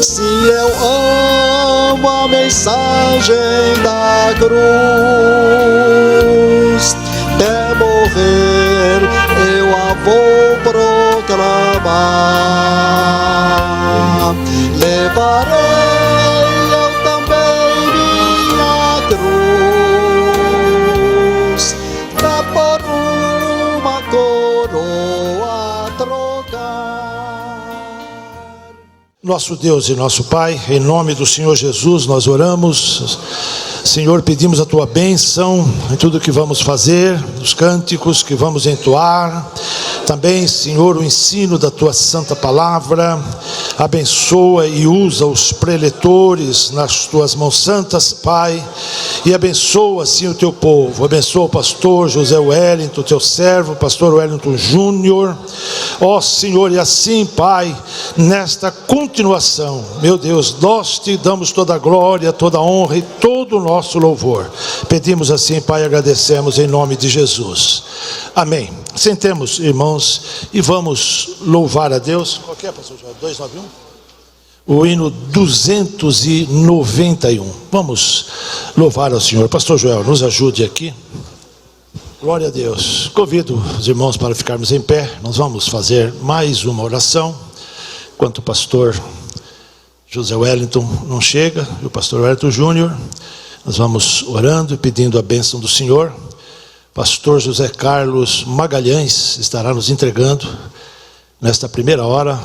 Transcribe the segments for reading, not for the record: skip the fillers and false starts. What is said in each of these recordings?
Se eu amo a mensagem da cruz, até morrer eu a vou proclamar. Levarei eu também minha cruz, pra por uma coroa trocar. Nosso Deus e nosso Pai, em nome do Senhor Jesus, nós oramos. Senhor, pedimos a Tua bênção em tudo que vamos fazer, nos cânticos que vamos entoar. Também, Senhor, o ensino da Tua santa palavra. Abençoa e usa os preletores nas Tuas mãos santas, Pai. E abençoa, sim, o Teu povo. Abençoa o pastor José Wellington, Teu servo, pastor Wellington Júnior. Ó Senhor, e assim, Pai, nesta continuação, meu Deus, nós Te damos toda a glória, toda a honra e todo o nosso louvor. Pedimos assim, Pai, agradecemos em nome de Jesus. Amém. Sentemos, irmãos, e vamos louvar a Deus. Qual que é, pastor João? 291? O hino 291. Vamos louvar ao Senhor. Pastor Joel, nos ajude aqui. Glória a Deus. Convido os irmãos para ficarmos em pé. Nós vamos fazer mais uma oração. Enquanto o pastor José Wellington não chega, e o pastor Wellington Júnior, nós vamos orando e pedindo a bênção do Senhor. Pastor José Carlos Magalhães estará nos entregando, nesta primeira hora,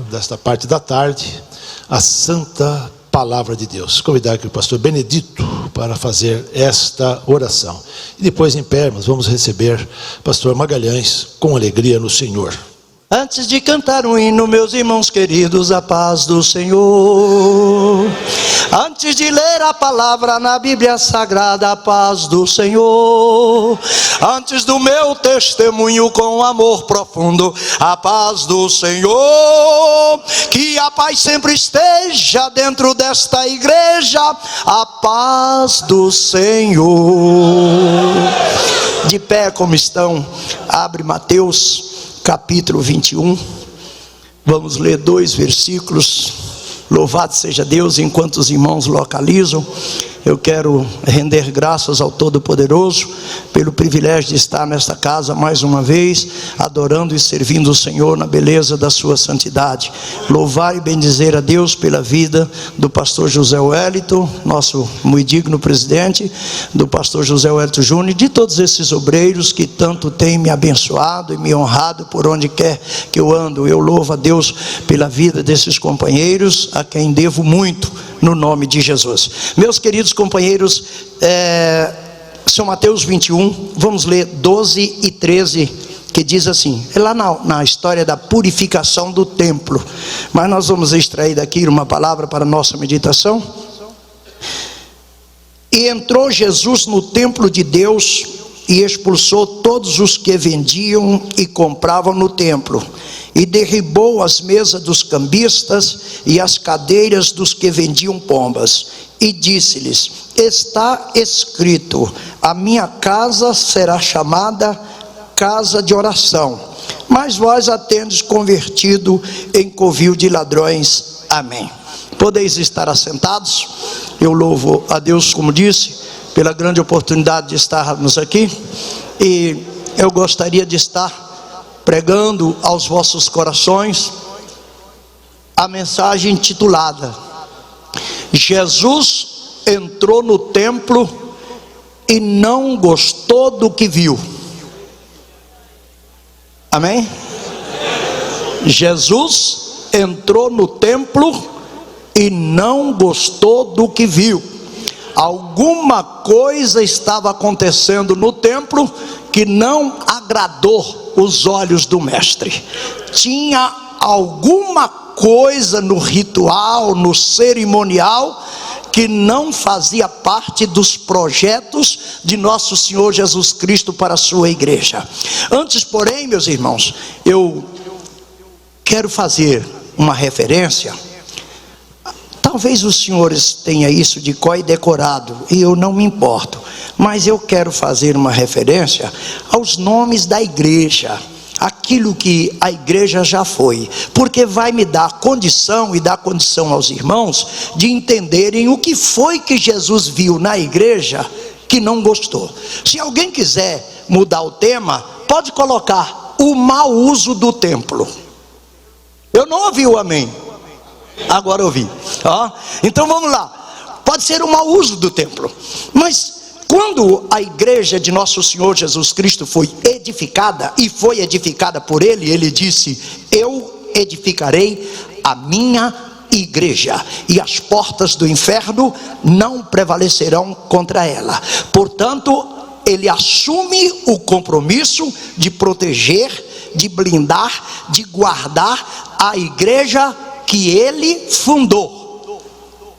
desta parte da tarde, a santa palavra de Deus. Convidar aqui o pastor Benedito para fazer esta oração. E depois, em pé, nós vamos receber pastor Magalhães com alegria no Senhor. Antes de cantar um hino, meus irmãos queridos, a paz do Senhor. Antes de ler a palavra na Bíblia Sagrada, a paz do Senhor. Antes do meu testemunho com amor profundo, a paz do Senhor. Que a paz sempre esteja dentro desta igreja, a paz do Senhor. De pé como estão, abre Mateus capítulo 21, vamos ler 2 versículos. Louvado seja Deus. Enquanto os irmãos localizam, eu quero render graças ao Todo-Poderoso pelo privilégio de estar nesta casa mais uma vez, adorando e servindo o Senhor na beleza da sua santidade. Louvar e bendizer a Deus pela vida do pastor José Wellington, nosso muito digno presidente, do pastor José Wellington Júnior, de todos esses obreiros que tanto têm me abençoado e me honrado por onde quer que eu ando. Eu louvo a Deus pela vida desses companheiros, a quem devo muito, no nome de Jesus. Meus queridos companheiros, São Mateus 21, vamos ler 12 e 13, que diz assim, é lá na história da purificação do templo, mas nós vamos extrair daqui uma palavra para a nossa meditação. E entrou Jesus no templo de Deus e expulsou todos os que vendiam e compravam no templo, e derribou as mesas dos cambistas e as cadeiras dos que vendiam pombas, e disse-lhes: está escrito, a minha casa será chamada casa de oração, mas vós a tendes convertido em covil de ladrões. Amém. Podeis estar assentados. Eu louvo a Deus, como disse, pela grande oportunidade de estarmos aqui, e eu gostaria de estar pregando aos vossos corações a mensagem intitulada: Jesus entrou no templo e não gostou do que viu. Amém? Jesus entrou no templo e não gostou do que viu. Alguma coisa estava acontecendo no templo que não agradou os olhos do mestre. Tinha alguma coisa no ritual, no cerimonial, que não fazia parte dos projetos de nosso Senhor Jesus Cristo para a sua igreja. Antes, porém, meus irmãos, eu quero fazer uma referência. Talvez os senhores tenham isso de có e decorado, e eu não me importo, mas eu quero fazer uma referência aos nomes da igreja, aquilo que a igreja já foi, porque vai me dar condição e dar condição aos irmãos de entenderem o que foi que Jesus viu na igreja que não gostou. Se alguém quiser mudar o tema, pode colocar o mau uso do templo. Eu não ouvi o amém, agora ouvi. Então vamos lá, pode ser o mau uso do templo, mas quando a igreja de nosso Senhor Jesus Cristo foi edificada, e foi edificada por Ele, Ele disse: eu edificarei a minha igreja, e as portas do inferno não prevalecerão contra ela. Portanto, Ele assume o compromisso de proteger, de blindar, de guardar a igreja que Ele fundou.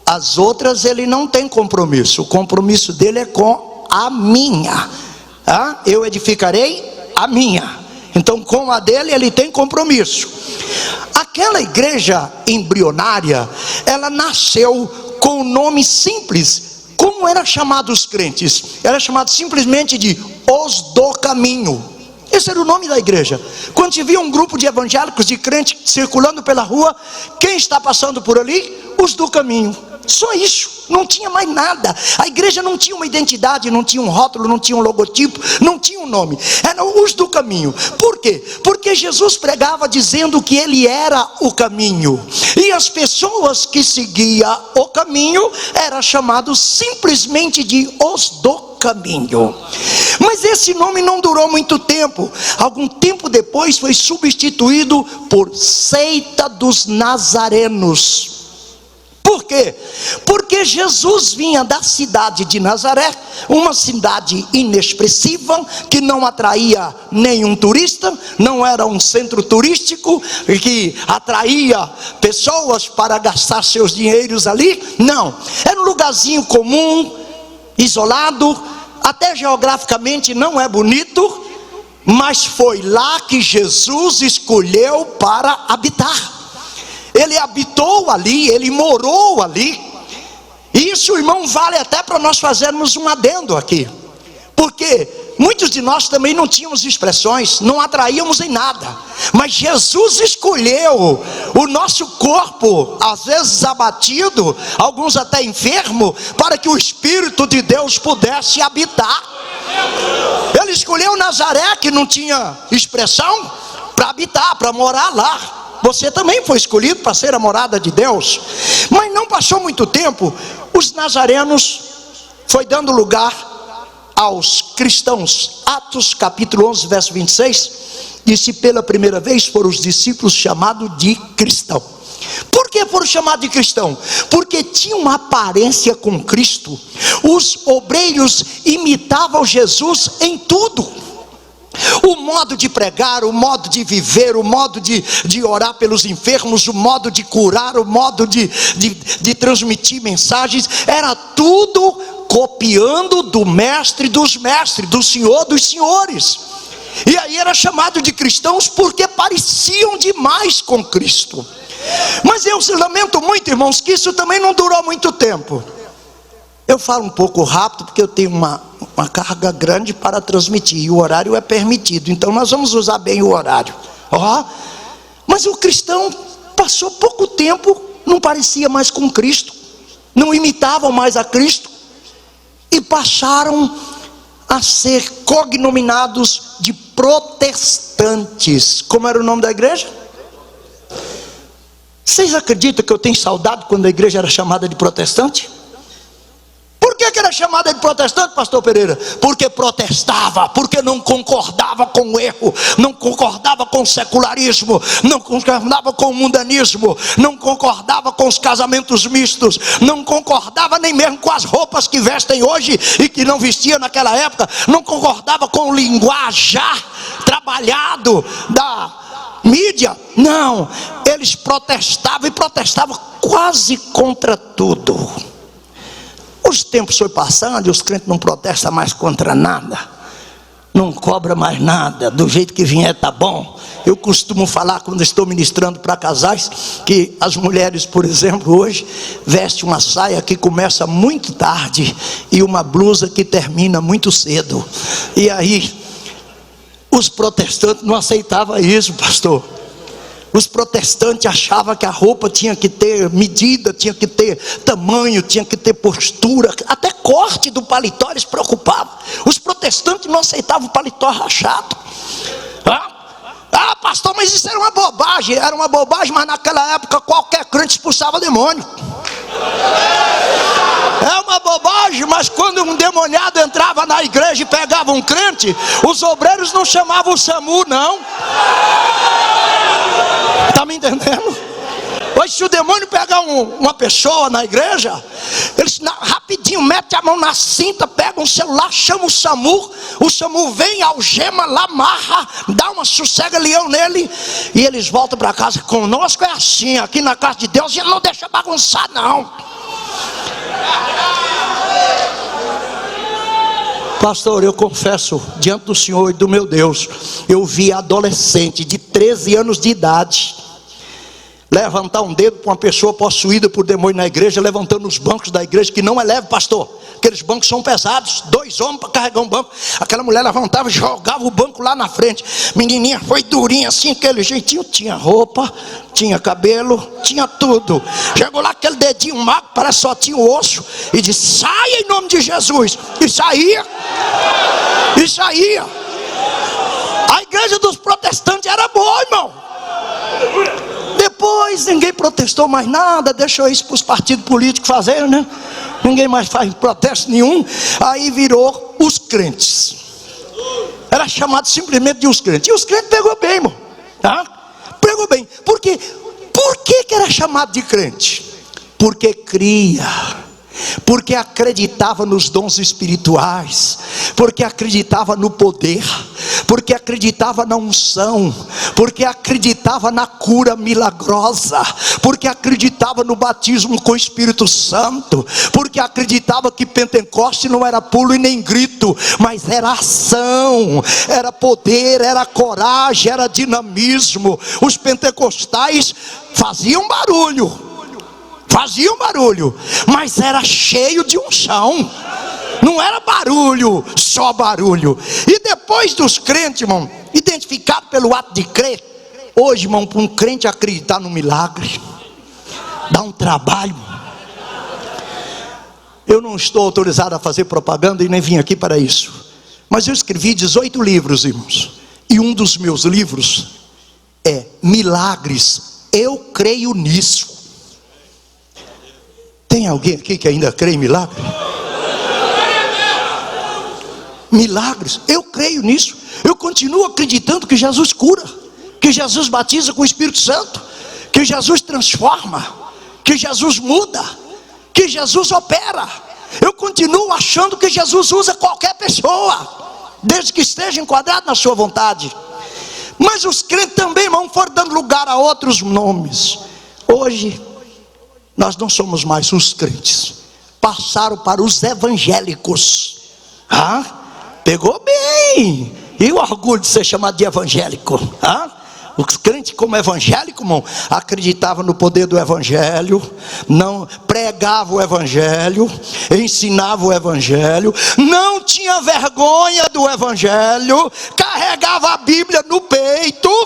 As outras Ele não tem compromisso, o compromisso dele é com a minha. Eu edificarei a minha. Então com a dele Ele tem compromisso. Aquela igreja embrionária, ela nasceu com o nome simples. Como era chamado os crentes? Era chamado simplesmente de os do caminho. Esse era o nome da igreja. Quando se via um grupo de evangélicos, de crentes circulando pela rua, quem está passando por ali? Os do caminho. Só isso, não tinha mais nada. A igreja não tinha uma identidade, não tinha um rótulo, não tinha um logotipo, não tinha um nome. Eram os do caminho. Por quê? Porque Jesus pregava dizendo que Ele era o caminho, e as pessoas que seguiam o caminho eram chamados simplesmente de os do caminho. Mas esse nome não durou muito tempo. Algum tempo depois foi substituído por seita dos nazarenos. Por quê? Porque Jesus vinha da cidade de Nazaré, uma cidade inexpressiva, que não atraía nenhum turista, não era um centro turístico que atraía pessoas para gastar seus dinheiros ali. Não, era um lugarzinho comum, isolado, até geograficamente não é bonito, mas foi lá que Jesus escolheu para habitar. Ele habitou ali, Ele morou ali. E isso, irmão, vale até para nós fazermos um adendo aqui, porque muitos de nós também não tínhamos expressões, não atraíamos em nada, mas Jesus escolheu o nosso corpo, às vezes abatido, alguns até enfermo, para que o Espírito de Deus pudesse habitar. Ele escolheu Nazaré, que não tinha expressão, para habitar, para morar lá. Você também foi escolhido para ser a morada de Deus. Mas não passou muito tempo, os nazarenos foi dando lugar aos cristãos. Atos capítulo 11, verso 26, disse: pela primeira vez foram os discípulos chamados de cristão. Por que foram chamados de cristão? Porque tinham uma aparência com Cristo. Os obreiros imitavam Jesus em tudo. O modo de pregar, o modo de viver, o modo de orar pelos enfermos, o modo de curar, o modo de transmitir mensagens, era tudo copiando do mestre dos mestres, do Senhor dos senhores. E aí era chamado de cristãos porque pareciam demais com Cristo. Mas eu lamento muito, irmãos, que isso também não durou muito tempo. Eu falo um pouco rápido porque eu tenho uma carga grande para transmitir, e o horário é permitido, então nós vamos usar bem o horário. Mas o cristão passou pouco tempo, não parecia mais com Cristo, não imitavam mais a Cristo, e passaram a ser cognominados de protestantes. Como era o nome da igreja? Vocês acreditam que eu tenho saudade quando a igreja era chamada de protestante? Por que era chamada de protestante, pastor Pereira? Porque protestava, porque não concordava com o erro, não concordava com o secularismo, não concordava com o mundanismo, não concordava com os casamentos mistos, não concordava nem mesmo com as roupas que vestem hoje e que não vestia naquela época, não concordava com o linguajar trabalhado da mídia. Não, eles protestavam, e protestavam quase contra tudo. Os tempos foi passando e os crentes não protestam mais contra nada, não cobra mais nada, do jeito que vier tá bom. Eu costumo falar quando estou ministrando para casais, que as mulheres, por exemplo, hoje vestem uma saia que começa muito tarde e uma blusa que termina muito cedo. E aí Os protestantes não aceitavam isso, pastor. Os protestantes achavam que a roupa tinha que ter medida, tinha que ter tamanho, tinha que ter postura, até corte do paletó eles preocupavam. Os protestantes não aceitavam o paletó rachado. Pastor, mas isso era uma bobagem, mas naquela época qualquer crente expulsava demônio. É uma bobagem, mas quando um demoniado entrava na igreja e pegava um crente, os obreiros não chamavam o SAMU, não. Está me entendendo? Hoje, se o demônio pegar uma pessoa na igreja, eles rapidinho metem a mão na cinta, pegam um celular, chama o SAMU vem, algema lá, amarra, dá uma sossega-leão nele, e eles voltam para casa. Conosco é assim, aqui na casa de Deus, ele não deixa bagunçar, não. Pastor, eu confesso diante do Senhor e do meu Deus, eu vi adolescente de 13 anos de idade levantar um dedo para uma pessoa possuída por demônio na igreja, levantando os bancos da igreja, que não é leve, pastor. Aqueles bancos são pesados, 2 homens para carregar um banco. Aquela mulher levantava e jogava o banco lá na frente. Menininha foi durinha assim, aquele jeitinho. Tinha roupa, tinha cabelo, tinha tudo. Chegou lá aquele dedinho magro, parece só tinha o osso, e disse: saia em nome de Jesus. E saía. A igreja dos protestantes era boa, irmão. Depois ninguém protestou mais nada, deixou isso para os partidos políticos fazerem, né? Ninguém mais faz protesto nenhum. Aí virou os crentes. Era chamado simplesmente de os crentes. E os crentes pegou bem, irmão. Pegou bem. Por quê? Por que era chamado de crente? Porque cria, porque acreditava nos dons espirituais, porque acreditava no poder, porque acreditava na unção, porque acreditava na cura milagrosa, porque acreditava no batismo com o Espírito Santo, porque acreditava que Pentecoste não era pulo e nem grito, mas era ação, era poder, era coragem, era dinamismo. Os pentecostais faziam barulho, mas era cheio de unção. Não era barulho, só barulho. E depois dos crentes, irmão, identificado pelo ato de crer. Hoje, irmão, para um crente acreditar no milagre, dá um trabalho. Eu não estou autorizado a fazer propaganda e nem vim aqui para isso, mas eu escrevi 18 livros, irmãos. E um dos meus livros é Milagres, eu creio nisso. Tem alguém aqui que ainda crê em milagre? Milagres, eu creio nisso. Eu continuo acreditando que Jesus cura, que Jesus batiza com o Espírito Santo, que Jesus transforma, que Jesus muda, que Jesus opera. Eu continuo achando que Jesus usa qualquer pessoa, desde que esteja enquadrado na sua vontade. Mas os crentes também, irmão, foram dando lugar a outros nomes. Hoje nós não somos mais os crentes, passaram para os evangélicos. Pegou bem. E o orgulho de ser chamado de evangélico? Os crentes como evangélico, irmão, acreditavam no poder do evangelho, não pregavam o evangelho, ensinavam o evangelho, não tinha vergonha do evangelho, carregava a Bíblia no peito,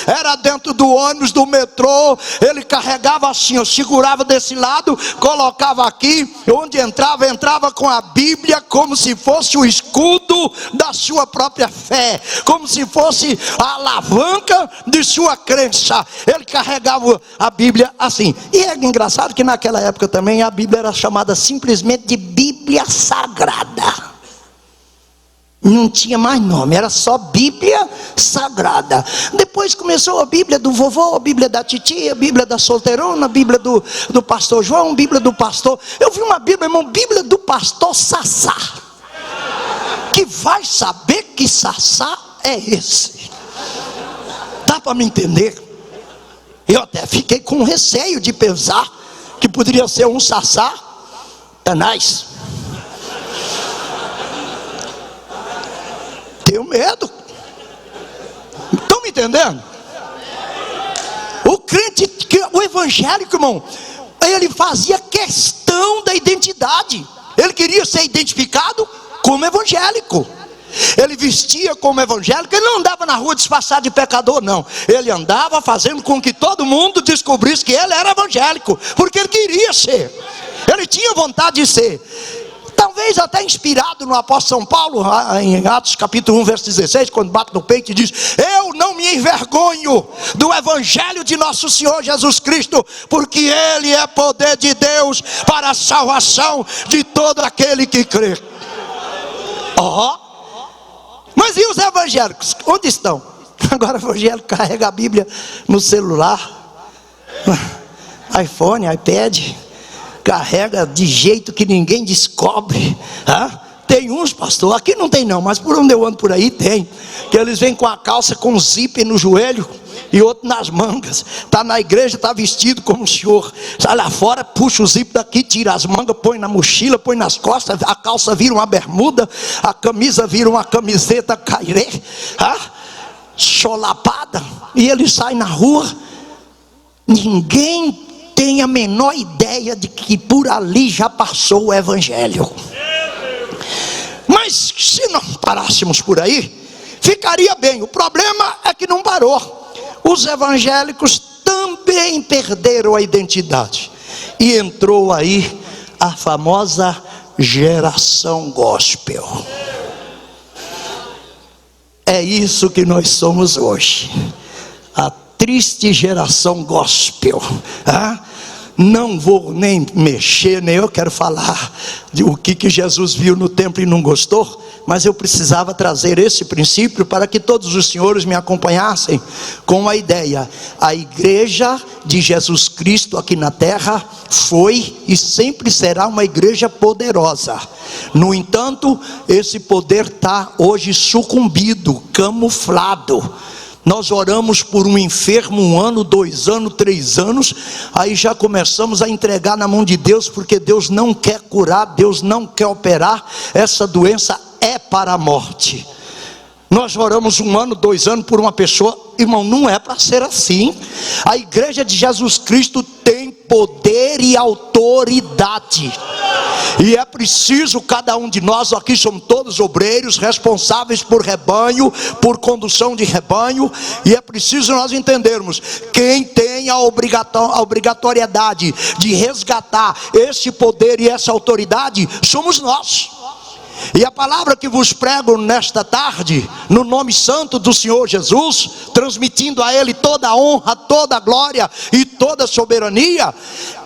era dentro do ônibus, do metrô, ele carregava assim, eu segurava desse lado, colocava aqui, onde entrava com a Bíblia, como se fosse o escudo da sua própria fé, como se fosse a alavanca de sua crença. Ele carregava a Bíblia assim. E é engraçado que naquela época também a Bíblia era chamada simplesmente de Bíblia Sagrada. Não tinha mais nome, era só Bíblia Sagrada. Depois começou a Bíblia do vovô, a Bíblia da titia, a Bíblia da solteirona, a Bíblia do pastor João, a Bíblia do pastor. Eu vi uma Bíblia, irmão, Bíblia do pastor Sassá, que vai saber que Sassá é esse. Dá para me entender? Eu até fiquei com receio de pensar que poderia ser um Sassá Tanás. Tenho medo. Estão me entendendo? O crente, o evangélico, irmão, ele fazia questão da identidade. Ele queria ser identificado como evangélico. Ele vestia como evangélico. Ele não andava na rua disfarçado de pecador, não. Ele andava fazendo com que todo mundo descobrisse que ele era evangélico, porque ele queria ser, ele tinha vontade de ser. Talvez até inspirado no apóstolo São Paulo, em Atos capítulo 1, verso 16, quando bate no peito e diz: eu não me envergonho do evangelho de nosso Senhor Jesus Cristo, porque ele é poder de Deus para a salvação de todo aquele que crê. Mas e os evangélicos? Onde estão? Agora o evangélico carrega a Bíblia no celular, iPhone, iPad, carrega de jeito que ninguém descobre. Tem uns, pastor, aqui não tem não, mas por onde eu ando por aí tem, que eles vêm com a calça com zíper no joelho e outro nas mangas. Está na igreja, está vestido como o senhor, sai lá fora, puxa o zíper daqui, tira as mangas, põe na mochila, põe nas costas, a calça vira uma bermuda, a camisa vira uma camiseta cairê, solapada, e ele sai na rua. Ninguém tem a menor ideia de que por ali já passou o evangelho. Mas se não parássemos por aí, ficaria bem. O problema é que não parou. Os evangélicos também perderam a identidade, e entrou aí a famosa geração gospel. É isso que nós somos hoje, a triste geração gospel. Não vou nem mexer, nem eu quero falar de o que Jesus viu no templo e não gostou, mas eu precisava trazer esse princípio para que todos os senhores me acompanhassem com a ideia. A igreja de Jesus Cristo aqui na terra foi e sempre será uma igreja poderosa. No entanto, esse poder está hoje sucumbido, camuflado. Nós oramos por um enfermo 1 ano, 2 anos, 3 anos, aí já começamos a entregar na mão de Deus, porque Deus não quer curar, Deus não quer operar. Essa doença é para a morte. Nós oramos 1 ano, 2 anos por uma pessoa, irmão, não é para ser assim. A igreja de Jesus Cristo tem poder e autoridade, e é preciso, cada um de nós aqui somos todos obreiros, responsáveis por rebanho, por condução de rebanho, e é preciso nós entendermos, quem tem a obrigatoriedade de resgatar esse poder e essa autoridade, somos nós. E a palavra que vos prego nesta tarde, no nome santo do Senhor Jesus, transmitindo a Ele toda a honra, toda a glória e toda a soberania,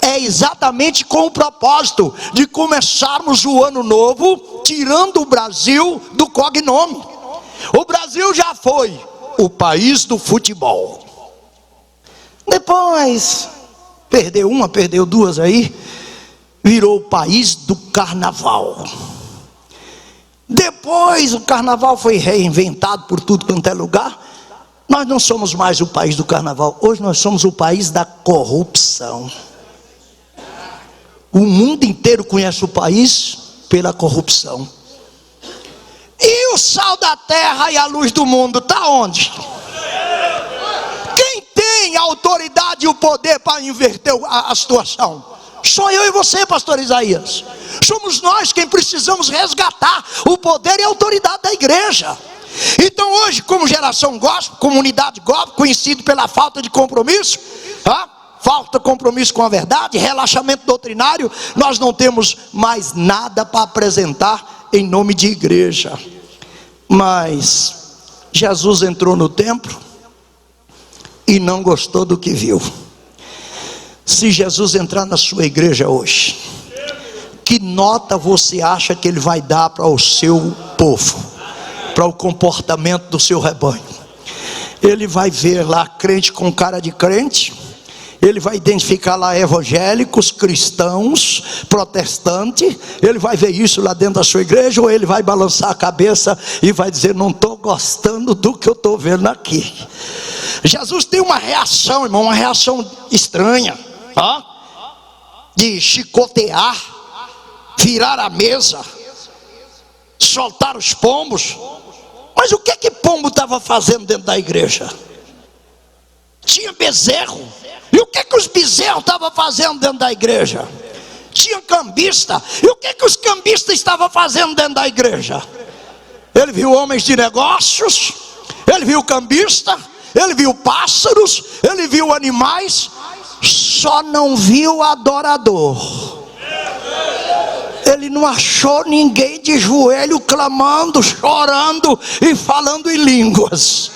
é exatamente com o propósito de começarmos o ano novo, tirando o Brasil do cognome. O Brasil já foi o país do futebol, depois perdeu uma, perdeu duas aí, virou o país do carnaval. Depois o carnaval foi reinventado por tudo quanto é lugar. Nós não somos mais o país do carnaval, hoje nós somos o país da corrupção. O mundo inteiro conhece o país pela corrupção. E o sal da terra e a luz do mundo está onde? Quem tem a autoridade e o poder para inverter a situação? Sou eu e você, pastor Isaías. Somos nós quem precisamos resgatar o poder e a autoridade da igreja. Então hoje, como geração gospel, comunidade gospel, conhecido pela falta de compromisso, falta de compromisso com a verdade, relaxamento doutrinário, nós não temos mais nada para apresentar em nome de igreja. Mas Jesus entrou no templo e não gostou do que viu. Se Jesus entrar na sua igreja hoje, que nota você acha que ele vai dar para o seu povo, para o comportamento do seu rebanho? Ele vai ver lá crente com cara de crente, ele vai identificar lá evangélicos, cristãos, protestantes, ele vai ver isso lá dentro da sua igreja, ou ele vai balançar a cabeça e vai dizer: não estou gostando do que eu estou vendo aqui. Jesus tem uma reação, irmão, uma reação estranha, de chicotear, virar a mesa, soltar os pombos. Mas o que pombo estava fazendo dentro da igreja? Tinha bezerro. E o que os bezerros estavam fazendo dentro da igreja? Tinha cambista. E o que os cambistas estavam fazendo dentro da igreja? ele viu homens de negócios, ele viu cambista, ele viu pássaros, ele viu animais, só não viu adorador. Ele não achou ninguém de joelho clamando, chorando e falando em línguas.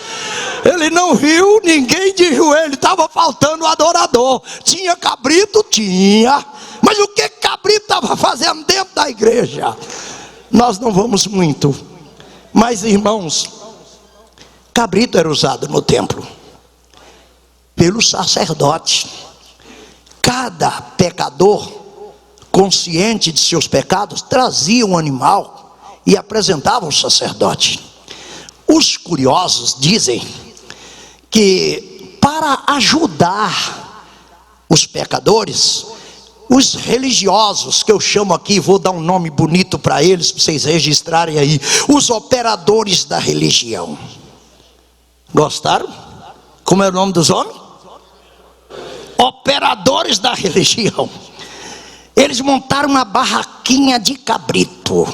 Ele não viu ninguém de joelho, estava faltando o adorador. Tinha cabrito? Tinha. Mas o que cabrito estava fazendo dentro da igreja? Nós não vamos muito. Mas irmãos, cabrito era usado no templo pelo sacerdote. Cada pecador, consciente de seus pecados, trazia um animal e apresentava ao sacerdote. Os curiosos dizem que para ajudar os pecadores, os religiosos, que eu chamo aqui, vou dar um nome bonito para eles, para vocês registrarem aí, os operadores da religião. Gostaram? Como é o nome dos homens? Operadores da religião. Eles montaram uma barraquinha de cabrito.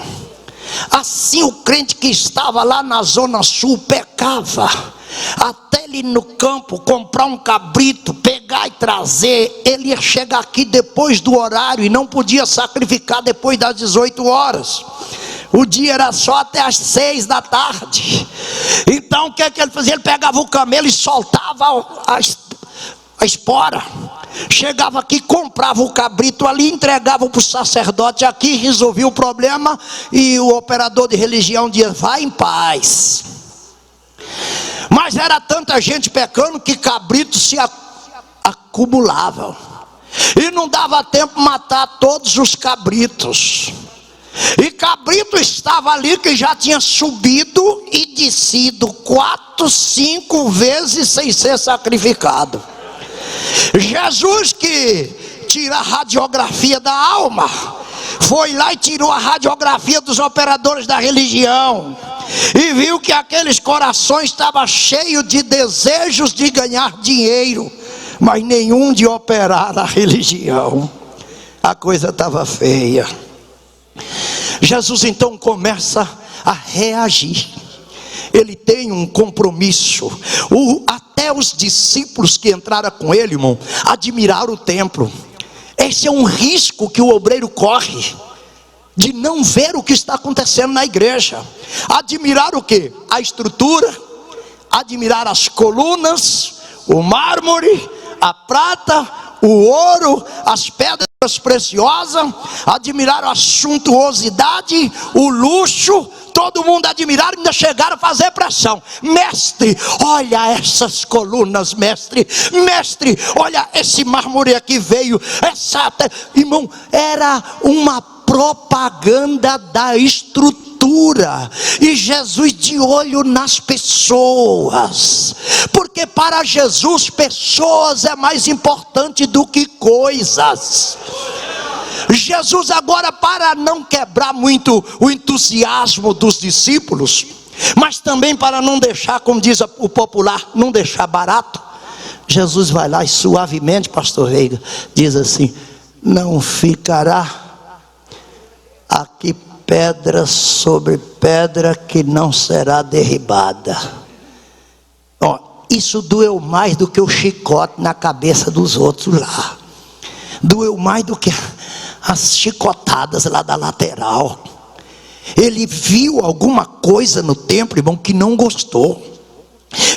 Assim o crente que estava lá na zona sul pecava, até ele no campo comprar um cabrito, pegar e trazer, ele ia chegar aqui depois do horário e não podia sacrificar depois das 18 horas. O dia era só até as 6 da tarde. Então o que ele fazia? Ele pegava o camelo e soltava a espora. Chegava aqui, comprava o cabrito ali, entregava para o sacerdote aqui, resolvia o problema, e o operador de religião dizia: vai em paz. Mas era tanta gente pecando que cabritos se acumulavam, e não dava tempo de matar todos os cabritos. E cabrito estava ali que já tinha subido e descido 4, 5 vezes sem ser sacrificado. Jesus, que tira a radiografia da alma, foi lá e tirou a radiografia dos operadores da religião e viu que aqueles corações estavam cheios de desejos de ganhar dinheiro, mas nenhum de operar a religião. A coisa estava feia. Jesus então começa a reagir. Ele tem um compromisso. Até os discípulos que entraram com ele, irmão, admiraram o templo. Esse é um risco que o obreiro corre, de não ver o que está acontecendo na igreja. Admirar o quê? A estrutura, admirar as colunas, o mármore, a prata, o ouro, as pedras preciosas, admirar a suntuosidade, o luxo. Todo mundo admiraram e ainda chegaram a fazer pressão. Mestre, olha essas colunas, mestre. Mestre, olha esse mármore aqui veio. Irmão, era uma propaganda da estrutura. E Jesus de olho nas pessoas. Porque para Jesus, pessoas é mais importante do que coisas. Jesus agora, para não quebrar muito o entusiasmo dos discípulos, mas também para não deixar, como diz o popular, não deixar barato, Jesus vai lá e suavemente, pastor Veiga, diz assim: não ficará aqui pedra sobre pedra que não será derribada. Ó, isso doeu mais do que o chicote na cabeça dos outros lá. Doeu mais do que as chicotadas lá da lateral. Ele viu alguma coisa no templo, irmão, que não gostou.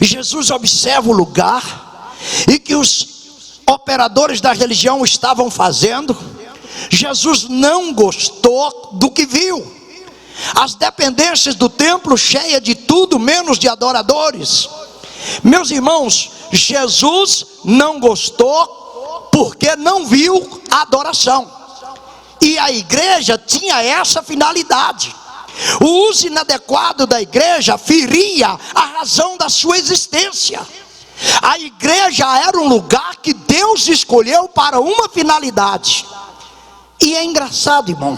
Jesus observa o lugar e que os operadores da religião estavam fazendo. Jesus não gostou do que viu. As dependências do templo cheias de tudo menos de adoradores. Meus irmãos, Jesus não gostou porque não viu a adoração. E a igreja tinha essa finalidade. O uso inadequado da igreja feria a razão da sua existência. A igreja era um lugar que Deus escolheu para uma finalidade. E é engraçado, irmão,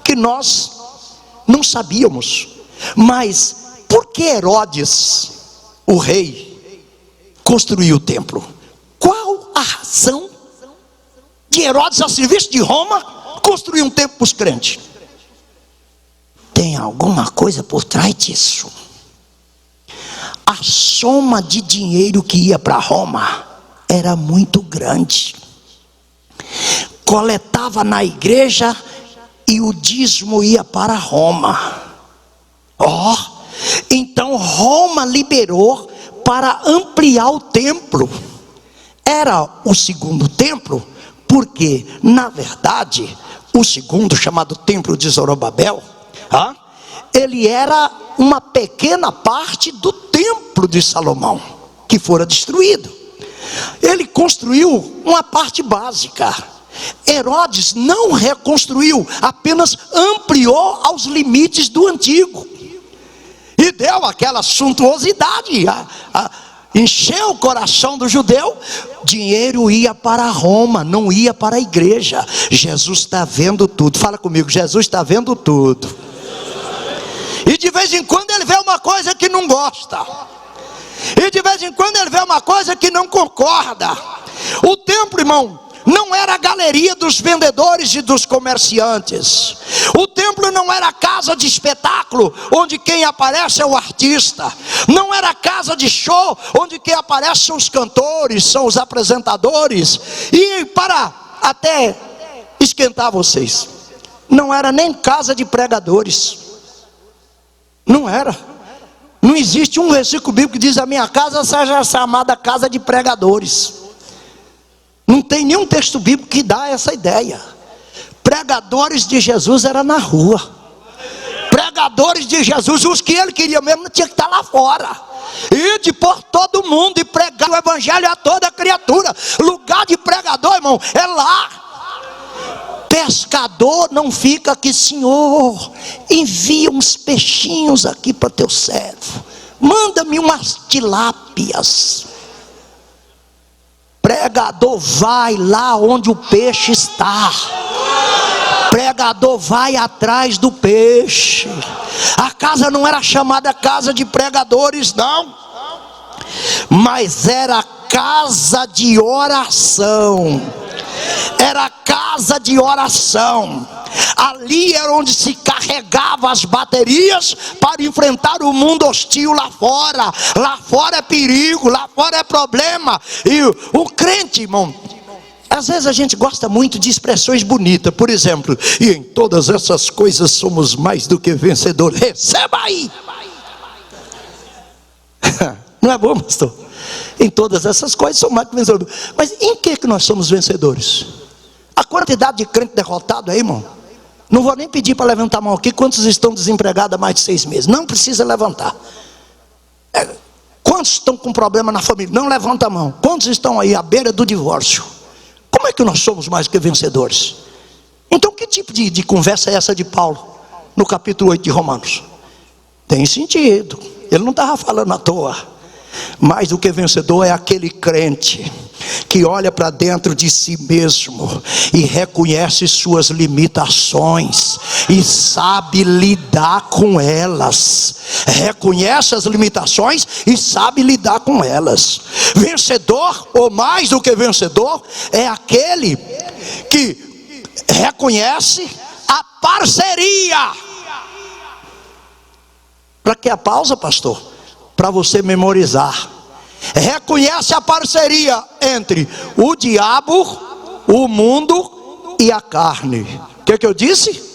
que nós não sabíamos. Mas por que Herodes, o rei, construiu o templo? Qual a razão de Herodes, a serviço de Roma, construir um templo para os crentes? tem alguma coisa por trás disso. A soma de dinheiro que ia para Roma era muito grande. Coletava na igreja e o dízimo ia para Roma. Então Roma liberou para ampliar o templo. Era o segundo templo, porque na verdade o segundo, chamado templo de Zorobabel, ele era uma pequena parte do templo de Salomão, que fora destruído. Ele construiu uma parte básica. Herodes não reconstruiu, apenas ampliou aos limites do antigo. E deu aquela suntuosidade, encheu o coração do judeu. Dinheiro ia para Roma, não ia para a igreja. Jesus está vendo tudo. Fala comigo, Jesus está vendo tudo. E de vez em quando ele vê uma coisa que não gosta. E de vez em quando ele vê uma coisa que não concorda. O templo, irmão, não era a galeria dos vendedores e dos comerciantes. O templo não era casa de espetáculo, onde quem aparece é o artista. Não era casa de show, onde quem aparece são os cantores, são os apresentadores. E para até esquentar vocês, não era nem casa de pregadores. Não era. Não existe um versículo bíblico que diz: a minha casa seja chamada casa de pregadores. Não tem nenhum texto bíblico que dá essa ideia. Pregadores de Jesus era na rua. Pregadores de Jesus, os que ele queria mesmo, tinha que estar lá fora. Ir por todo mundo e pregar o evangelho a toda criatura. Lugar de pregador, irmão, é lá. Pescador não fica aqui: Senhor, envia uns peixinhos aqui para teu servo, manda-me umas tilápias. Pregador vai lá onde o peixe está. Pregador vai atrás do peixe. A casa não era chamada casa de pregadores, não, mas era casa de oração. Era casa de oração. Ali era onde se carregava as baterias para enfrentar o mundo hostil lá fora. Lá fora é perigo, lá fora é problema. E o crente, irmão, às vezes a gente gosta muito de expressões bonitas. Por exemplo: e em todas essas coisas somos mais do que vencedores. Receba aí. Não é bom, pastor? Em todas essas coisas somos mais do que vencedores. Mas em que nós somos vencedores? A quantidade de crente derrotado aí, irmão, não vou nem pedir para levantar a mão aqui. Quantos estão desempregados há mais de 6 meses? Não precisa levantar. Quantos estão com problema na família? Não levanta a mão. Quantos estão aí à beira do divórcio? Como é que nós somos mais que vencedores? Então que tipo de conversa é essa de Paulo no capítulo 8 de Romanos? Tem sentido. Ele não estava falando à toa. Mais do que vencedor é aquele crente que olha para dentro de si mesmo e reconhece suas limitações e sabe lidar com elas. Reconhece as limitações e sabe lidar com elas. Vencedor, ou mais do que vencedor, é aquele que reconhece a parceria. Para que a pausa, pastor? Para você memorizar. Reconhece a parceria entre o diabo, o mundo e a carne. O que eu disse?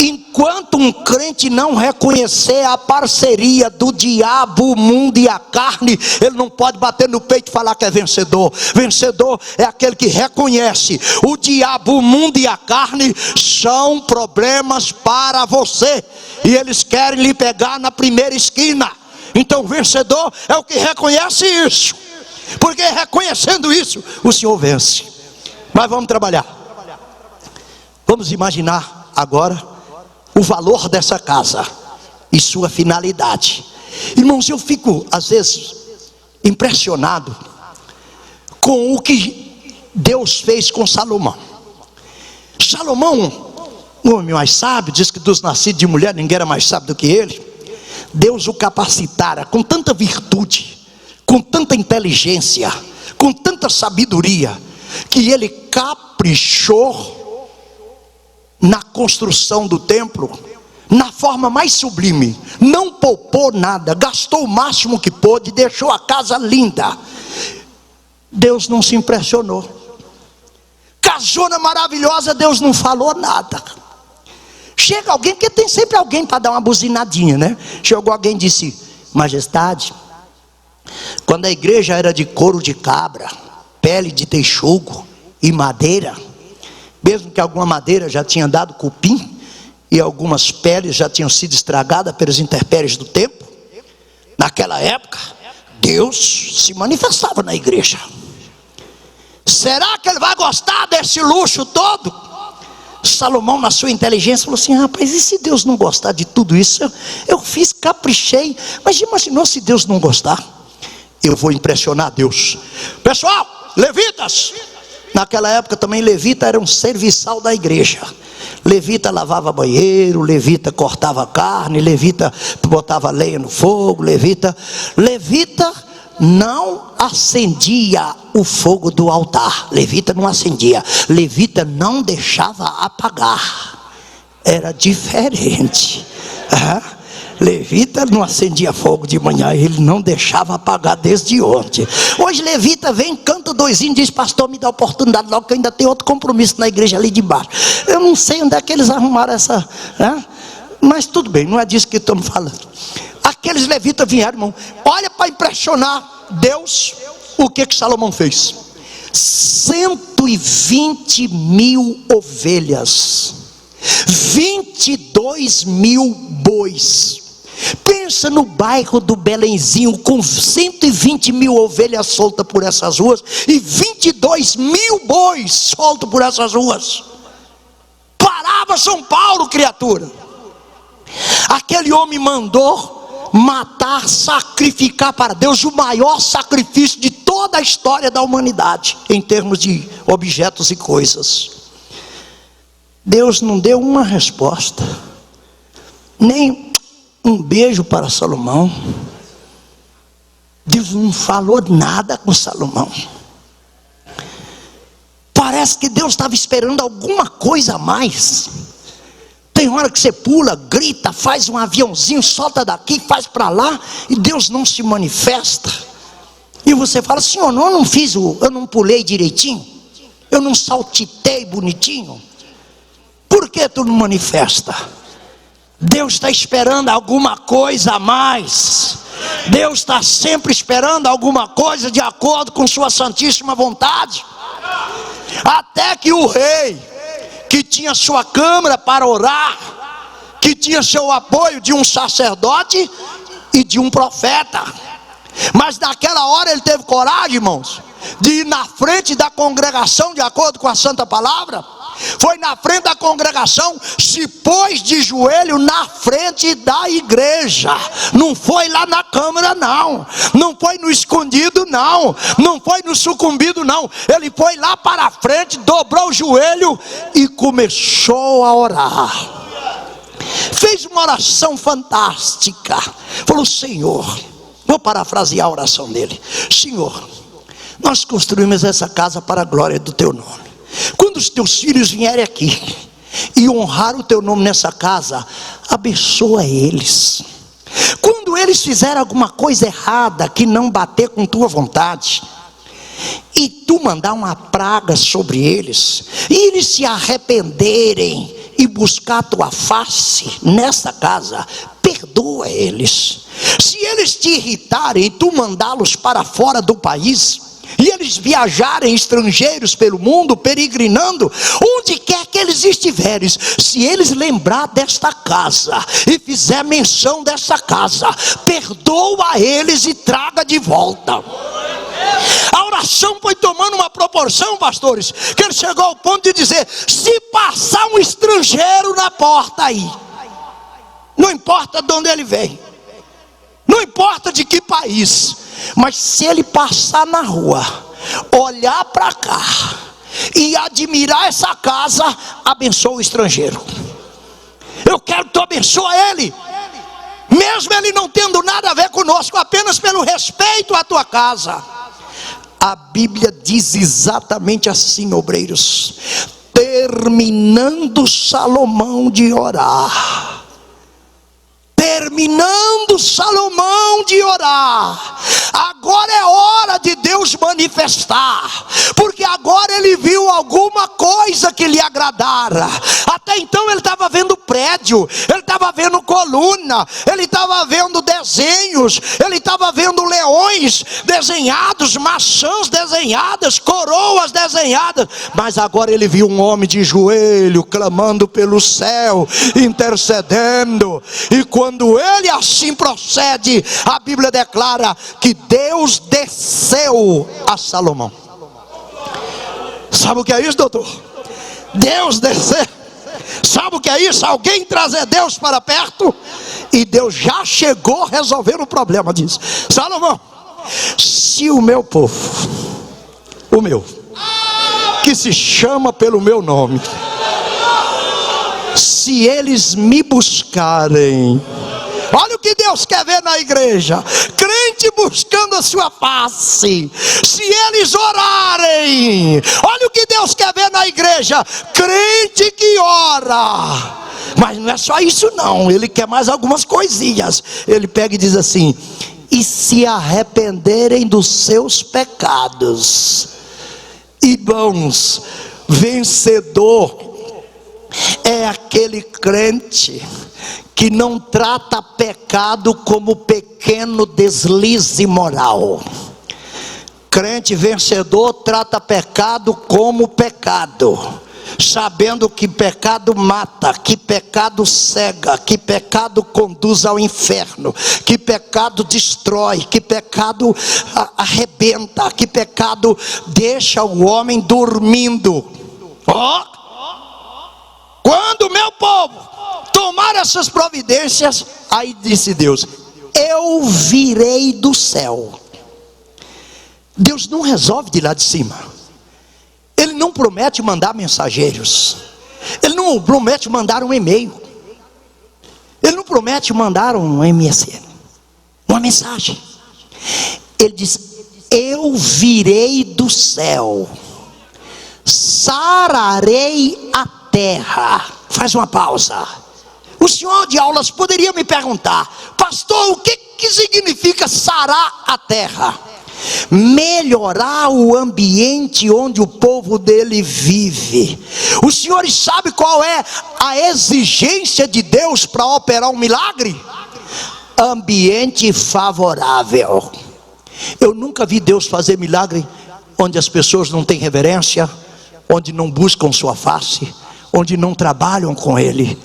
Enquanto um crente não reconhecer a parceria do diabo, o mundo e a carne, ele não pode bater no peito e falar que é vencedor. Vencedor é aquele que reconhece: o diabo, o mundo e a carne são problemas para você, e eles querem lhe pegar na primeira esquina. Então vencedor é o que reconhece isso, porque reconhecendo isso, o Senhor vence. Mas vamos trabalhar. Vamos imaginar agora o valor dessa casa e sua finalidade. Irmãos, eu fico às vezes impressionado com o que Deus fez com Salomão. Salomão, o homem mais sábio, diz que dos nascidos de mulher ninguém era mais sábio do que ele. Deus o capacitara com tanta virtude, com tanta inteligência, com tanta sabedoria, que ele caprichou na construção do templo, na forma mais sublime, não poupou nada, gastou o máximo que pôde, deixou a casa linda. Deus não se impressionou. Casona maravilhosa, Deus não falou nada. Chega alguém, porque tem sempre alguém para dar uma buzinadinha, né? Chegou alguém e disse: majestade, quando a igreja era de couro de cabra, pele de texugo e madeira, mesmo que alguma madeira já tinha dado cupim, e algumas peles já tinham sido estragadas pelas intempéries do tempo, naquela época, Deus se manifestava na igreja. Será que ele vai gostar desse luxo todo? Salomão, na sua inteligência, falou assim: rapaz, e se Deus não gostar de tudo isso? Eu fiz, caprichei, mas imaginou se Deus não gostar? Eu vou impressionar Deus. Pessoal, levitas, naquela época também levita era um serviçal da igreja. Levita lavava banheiro, levita cortava carne, levita botava lenha no fogo, levita não acendia o fogo do altar. Levita não acendia, levita não deixava apagar. Era diferente. Levita não acendia fogo de manhã, ele não deixava apagar desde ontem. Hoje levita vem, canta doisinho, diz: pastor, me dá oportunidade logo, que eu ainda tenho outro compromisso na igreja ali de baixo. Eu não sei onde é que eles arrumaram essa, mas tudo bem, não é disso que estamos falando. Aqueles levitas vieram, irmão, olha, para impressionar Deus, o que Salomão fez? 120 mil ovelhas, 22 mil bois. Pensa no bairro do Belenzinho, com 120 mil ovelhas soltas por essas ruas, e 22 mil bois soltos por essas ruas. Parava São Paulo, criatura. Aquele homem mandou matar, sacrificar para Deus o maior sacrifício de toda a história da humanidade, em termos de objetos e coisas. Deus não deu uma resposta, nem um beijo para Salomão. Deus não falou nada com Salomão. Parece que Deus estava esperando alguma coisa a mais. Tem hora que você pula, grita, faz um aviãozinho, solta daqui, faz para lá, e Deus não se manifesta. E você fala: Senhor, eu não pulei direitinho, eu não saltitei bonitinho. Por que tu não manifesta? Deus está esperando alguma coisa a mais. Deus está sempre esperando alguma coisa de acordo com sua santíssima vontade. Até que o rei, que tinha sua câmara para orar, que tinha seu apoio de um sacerdote e de um profeta, mas naquela hora ele teve coragem, irmãos, de ir na frente da congregação, de acordo com a santa palavra. Foi na frente da congregação, se pôs de joelho na frente da igreja. Não foi lá na câmara, não foi no escondido, não foi no sucumbido, não. Ele foi lá para a frente, dobrou o joelho e começou a orar. Fez uma oração fantástica. Falou: Senhor, vou parafrasear a oração dele: Senhor, nós construímos essa casa para a glória do teu nome. Quando os teus filhos vierem aqui e honrar o teu nome nessa casa, abençoa eles. Quando eles fizerem alguma coisa errada, que não bater com tua vontade, e tu mandar uma praga sobre eles, e eles se arrependerem e buscar a tua face nessa casa, perdoa eles. Se eles te irritarem e tu mandá-los para fora do país, e eles viajarem estrangeiros pelo mundo, peregrinando, onde quer que eles estiverem, se eles lembrar desta casa e fizer menção dessa casa, perdoa eles e traga de volta. A oração foi tomando uma proporção, pastores, que ele chegou ao ponto de dizer: se passar um estrangeiro na porta aí, não importa de onde ele vem, não importa de que país, mas se ele passar na rua, olhar para cá e admirar essa casa, abençoa o estrangeiro. Eu quero que tu abençoe ele, mesmo ele não tendo nada a ver conosco, apenas pelo respeito à tua casa. A Bíblia diz exatamente assim, obreiros: terminando Salomão de orar. Terminando Salomão de orar, agora é hora de Deus manifestar, porque agora ele viu alguma coisa que lhe agradara. Até então ele estava vendo prédio, ele estava vendo coluna, ele estava vendo desenhos, ele estava vendo leões desenhados, maçãs desenhadas, coroas desenhadas, mas agora ele viu um homem de joelho, clamando pelo céu, intercedendo. E quando ele assim procede, a Bíblia declara que Deus desceu a Salomão. Sabe o que é isso, doutor? Deus descer. Sabe o que é isso? Alguém trazer Deus para perto, e Deus já chegou resolvendo o problema disso. Salomão, se o meu povo, o meu, que se chama pelo meu nome, se eles me buscarem, olha o que Deus quer ver na igreja: crente buscando a sua face. Se eles orarem, olha o que Deus quer ver na igreja: crente que ora. Mas não é só isso não, ele quer mais algumas coisinhas. Ele pega e diz assim: e se arrependerem dos seus pecados. Irmãos, vencedor é aquele crente que não trata pecado como pequeno deslize moral. Crente vencedor trata pecado como pecado, sabendo que pecado mata, que pecado cega, que pecado conduz ao inferno, que pecado destrói, que pecado arrebenta, que pecado deixa o homem dormindo. Quando o meu povo tomar essas providências, aí disse Deus: eu virei do céu. Deus não resolve de lá de cima. Ele não promete mandar mensageiros, ele não promete mandar um e-mail, ele não promete mandar um MSN, uma mensagem. Ele diz: eu virei do céu, sararei a terra. Faz uma pausa. O senhor de aulas poderia me perguntar: pastor, o que significa sarar a terra? Melhorar o ambiente onde o povo dele vive. Os senhores sabem qual é a exigência de Deus para operar um milagre? Ambiente favorável. Eu nunca vi Deus fazer milagre onde as pessoas não têm reverência, onde não buscam sua face, onde não trabalham com ele.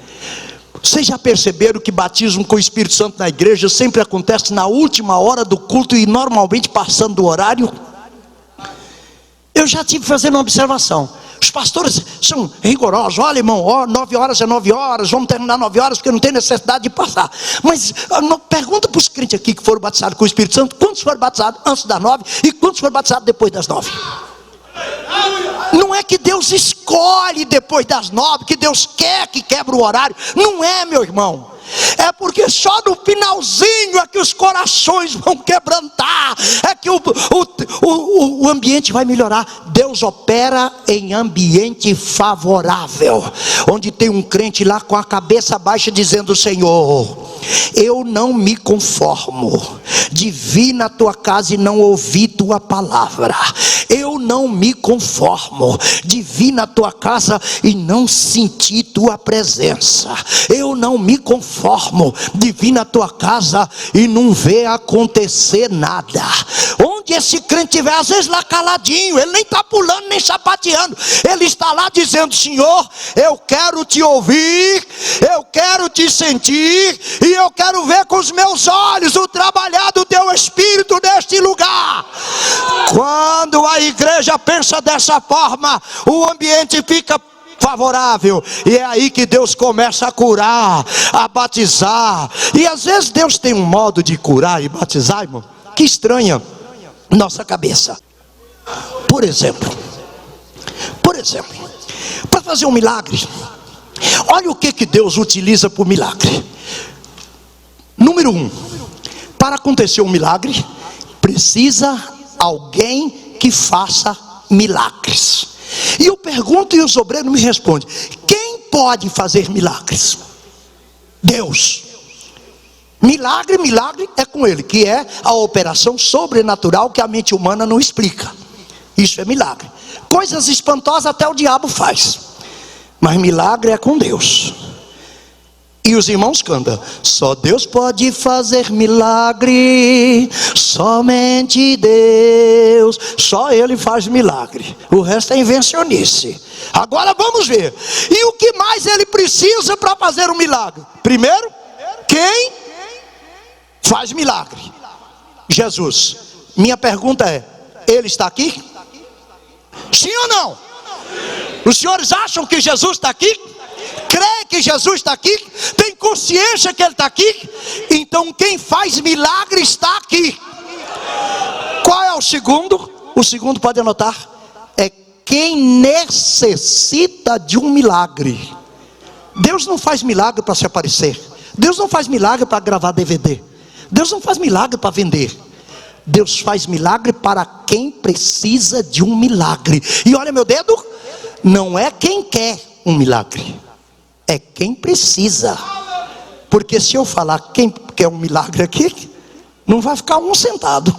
Vocês já perceberam que batismo com o Espírito Santo na igreja sempre acontece na última hora do culto e normalmente passando do horário? Eu já tive fazendo uma observação. Os pastores são rigorosos. Olha, irmão, 9 horas é 9 horas, vamos terminar 9 horas porque não tem necessidade de passar. Mas pergunta para os crentes aqui que foram batizados com o Espírito Santo: quantos foram batizados antes das 9 e quantos foram batizados depois das 9? Não é que Deus escolhe depois das 9, que Deus quer que quebre o horário. Não é, meu irmão. É porque só no finalzinho é que os corações vão quebrantar, é que o ambiente vai melhorar. Deus opera em ambiente favorável, onde tem um crente lá com a cabeça baixa dizendo: Senhor, eu não me conformo de vir na tua casa e não ouvir tua palavra. Eu não me conformo de vir na tua casa e não sentir tua presença. Eu não me conformo de vir na tua casa e não ver acontecer nada. Onde esse crente estiver, às vezes lá caladinho, ele nem está pulando nem sapateando, ele está lá dizendo: Senhor, eu quero te ouvir, eu quero te sentir, e eu quero ver com os meus olhos o trabalhar do teu Espírito neste lugar. Quando a igreja pensa dessa forma, o ambiente fica favorável, e é aí que Deus começa a curar, a batizar. E às vezes Deus tem um modo de curar e batizar, irmão, que estranha nossa cabeça. Por exemplo, para fazer um milagre, olha o que Deus utiliza por milagre. Número 1, para acontecer um milagre, precisa alguém que faça milagres. E eu pergunto e os obreiros me respondem: quem pode fazer milagres? Deus. Milagre é com Ele, que é a operação sobrenatural que a mente humana não explica. Isso é milagre. Coisas espantosas até o diabo faz, mas milagre é com Deus. E os irmãos cantam: só Deus pode fazer milagre, somente Deus, só Ele faz milagre, o resto é invencionice. Agora vamos ver, e o que mais Ele precisa para fazer um milagre? Primeiro, quem faz milagre? Jesus. Minha pergunta é: Ele está aqui? Sim ou não? Os senhores acham que Jesus está aqui? Crê que Jesus está aqui? Tem consciência que Ele está aqui? Então quem faz milagre está aqui. Qual é o segundo? O segundo, pode anotar, é quem necessita de um milagre. Deus não faz milagre para se aparecer. Deus não faz milagre para gravar DVD. Deus não faz milagre para vender. Deus faz milagre para quem precisa de um milagre. E olha meu dedo, não é quem quer um milagre, é quem precisa. Porque se eu falar quem quer um milagre aqui, não vai ficar um sentado.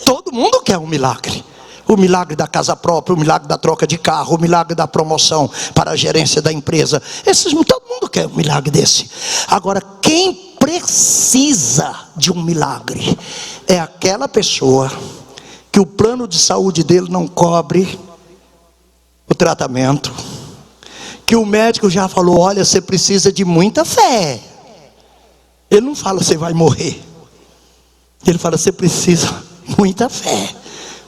Todo mundo quer um milagre. O milagre da casa própria, o milagre da troca de carro, o milagre da promoção para a gerência da empresa. Todo mundo quer um milagre desse. Agora, quem precisa de um milagre é aquela pessoa que o plano de saúde dele não cobre o tratamento, que o médico já falou: olha, você precisa de muita fé. Ele não fala você vai morrer, ele fala você precisa muita fé.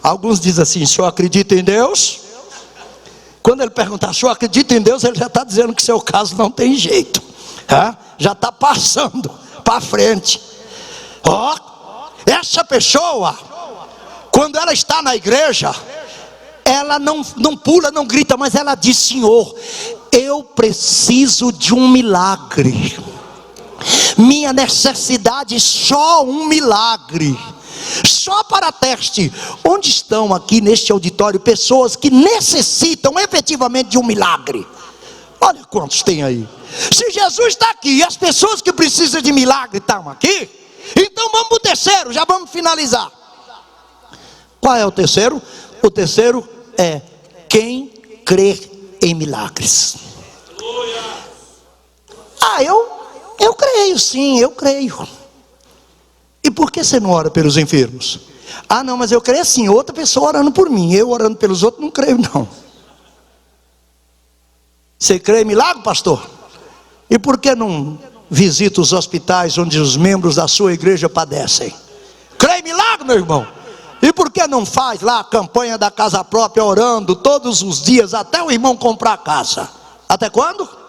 Alguns dizem assim: o senhor acredita em Deus? Quando ele perguntar: o senhor acredita em Deus? Ele já está dizendo que seu caso não tem jeito, já está passando para frente. Essa pessoa, quando ela está na igreja, ela não pula, não grita, mas ela diz: Senhor, eu preciso de um milagre. Minha necessidade é só um milagre. Só para teste, onde estão aqui neste auditório pessoas que necessitam efetivamente de um milagre? Olha quantos tem aí. Se Jesus está aqui e as pessoas que precisam de milagre estão aqui, então vamos para o terceiro, já vamos finalizar. Qual é o terceiro? O terceiro é quem crê em milagres. Eu creio, sim, eu creio. E por que você não ora pelos enfermos? Não, mas eu creio sim, outra pessoa orando por mim, eu orando pelos outros não creio não. Você crê em milagre, pastor? E por que não visita os hospitais onde os membros da sua igreja padecem? Crê em milagre, meu irmão? E por que não faz lá a campanha da casa própria, orando todos os dias até o irmão comprar a casa? Até quando?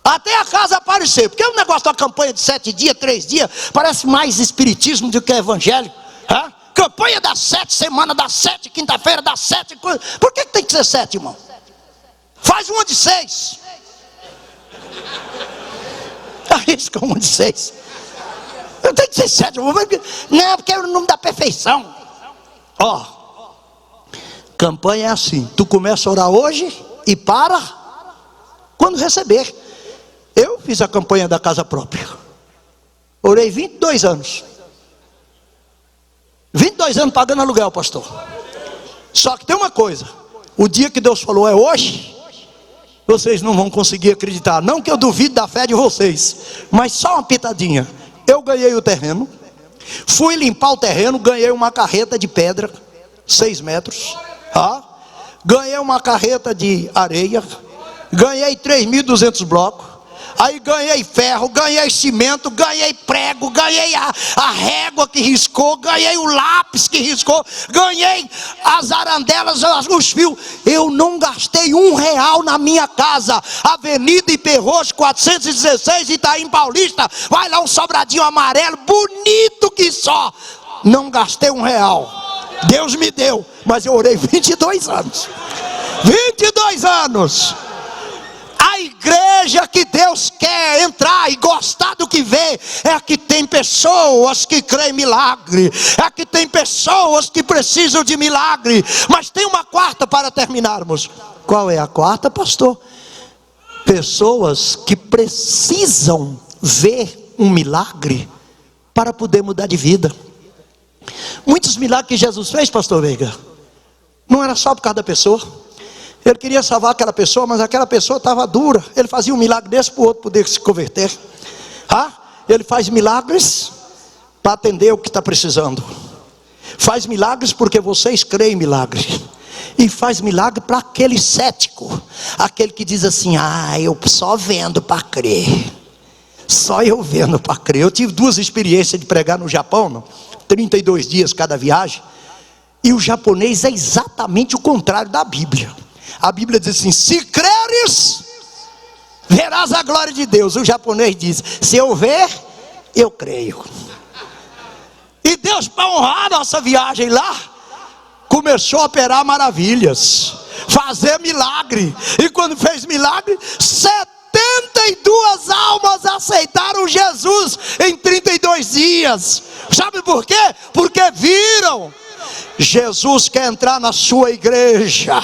Até a casa aparecer. Porque o negócio da campanha de 7 dias, 3 dias, parece mais espiritismo do que evangelho. Campanha das 7, semana das 7, quinta-feira das 7. Por que tem que ser 7, irmão? Faz uma de 6. Arrisca uma de 6. Eu tenho que ser 7. Não, porque é o nome da perfeição. Campanha é assim: tu começa a orar hoje e para quando receber. Eu fiz a campanha da casa própria. Orei 22 anos. 22 anos pagando aluguel, pastor. Só que tem uma coisa: o dia que Deus falou é hoje, vocês não vão conseguir acreditar. Não que eu duvide da fé de vocês, mas só uma pitadinha. Eu ganhei o terreno, fui limpar o terreno, ganhei uma carreta de pedra, 6 metros. Ganhei uma carreta de areia, ganhei 3.200 blocos. Aí ganhei ferro, ganhei cimento, ganhei prego, ganhei a régua que riscou, ganhei o lápis que riscou, ganhei as arandelas, os fios. Eu não gastei R$1 na minha casa. Avenida Iperroxo 416, Itaim Paulista. Vai lá um sobradinho amarelo, bonito que só. Não gastei R$1. Deus me deu, mas eu orei 22 anos. 22 anos. A igreja igreja que Deus quer entrar e gostar do que vê é a que tem pessoas que creem em milagre, é a que tem pessoas que precisam de milagre. Mas tem uma quarta para terminarmos. Qual é a quarta, pastor? Pessoas que precisam ver um milagre para poder mudar de vida. Muitos milagres que Jesus fez, pastor Veiga, não era só por causa da pessoa. Ele queria salvar aquela pessoa, mas aquela pessoa estava dura. Ele fazia um milagre desse para o outro poder se converter. Ele faz milagres para atender o que está precisando. Faz milagres porque vocês creem em milagre. E faz milagre para aquele cético, aquele que diz assim: eu só vendo para crer. Só eu vendo para crer. Eu tive 2 experiências de pregar no Japão, 32 dias cada viagem. E o japonês é exatamente o contrário da Bíblia. A Bíblia diz assim: se creres, verás a glória de Deus. O japonês diz: se eu ver, eu creio. E Deus, para honrar a nossa viagem lá, começou a operar maravilhas, fazer milagre. E quando fez milagre, 72 almas aceitaram Jesus em 32 dias. Sabe por quê? Porque viram. Jesus quer entrar na sua igreja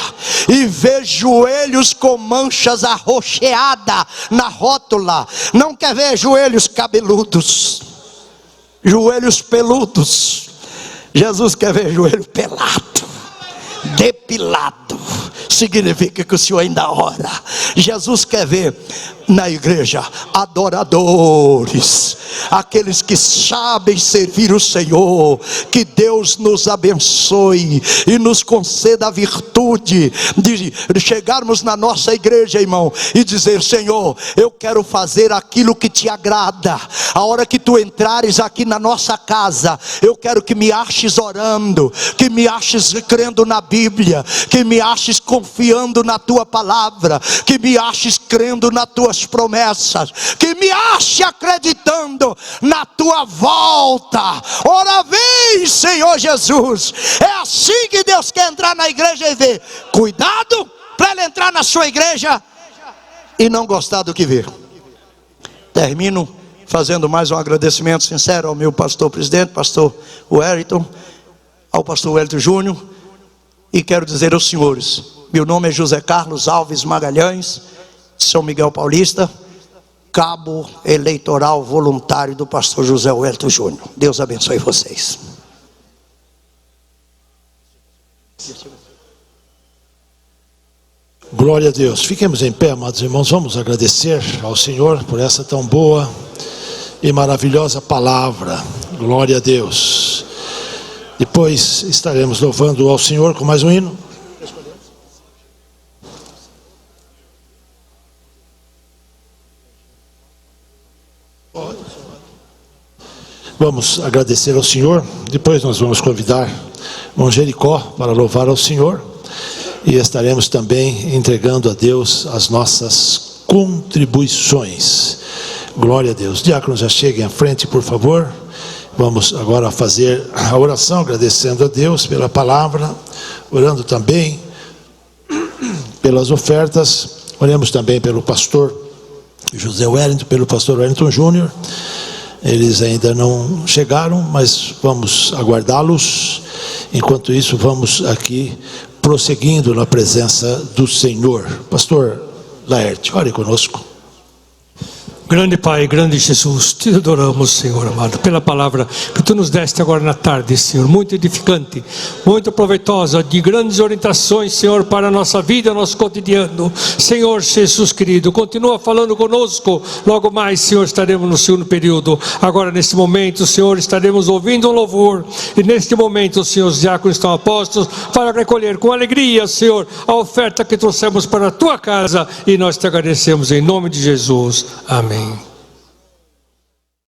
e ver joelhos com manchas arroxeadas na rótula. Não quer ver joelhos cabeludos, joelhos peludos. Jesus quer ver joelho pelado, depilado. Significa que o Senhor ainda ora. Jesus quer ver na igreja adoradores, aqueles que sabem servir o Senhor. Que Deus nos abençoe e nos conceda a virtude de chegarmos na nossa igreja, irmão, e dizer: Senhor, eu quero fazer aquilo que te agrada. A hora que tu entrares aqui na nossa casa, eu quero que me aches orando, que me aches crendo na Bíblia, que me aches confiando na tua palavra, que me aches crendo nas tuas promessas, que me ache acreditando na tua volta. Ora vem, Senhor Jesus. É assim que Deus quer entrar na igreja e ver. Cuidado para ele entrar na sua igreja e não gostar do que vê. Termino fazendo mais um agradecimento sincero ao meu pastor presidente, pastor Wellington, ao pastor Wellington Júnior, e quero dizer aos senhores: meu nome é José Carlos Alves Magalhães, de São Miguel Paulista, cabo eleitoral voluntário do pastor José Wellington Júnior. Deus abençoe vocês. Glória a Deus. Fiquemos em pé, amados irmãos. Vamos agradecer ao Senhor por essa tão boa e maravilhosa palavra. Glória a Deus. Depois estaremos louvando ao Senhor com mais um hino. Vamos agradecer ao Senhor. Depois nós vamos convidar o irmão Jericó para louvar ao Senhor. E estaremos também entregando a Deus as nossas contribuições. Glória a Deus. Diáconos, já cheguem à frente, por favor. Vamos agora fazer a oração, agradecendo a Deus pela palavra, orando também pelas ofertas. Oremos também pelo pastor José Wellington, pelo pastor Wellington Júnior. Eles ainda não chegaram, mas vamos aguardá-los. Enquanto isso, vamos aqui prosseguindo na presença do Senhor. Pastor Laerte, ore conosco. Grande Pai, grande Jesus, te adoramos, Senhor amado, pela palavra que tu nos deste agora na tarde, Senhor, muito edificante, muito proveitosa, de grandes orientações, Senhor, para a nossa vida, nosso cotidiano. Senhor Jesus querido, continua falando conosco. Logo mais, Senhor, estaremos no segundo período. Agora, nesse momento, Senhor, estaremos ouvindo um louvor, e neste momento, Senhor, os diáconos estão apostos para recolher com alegria, Senhor, a oferta que trouxemos para a tua casa, e nós te agradecemos em nome de Jesus. Amém.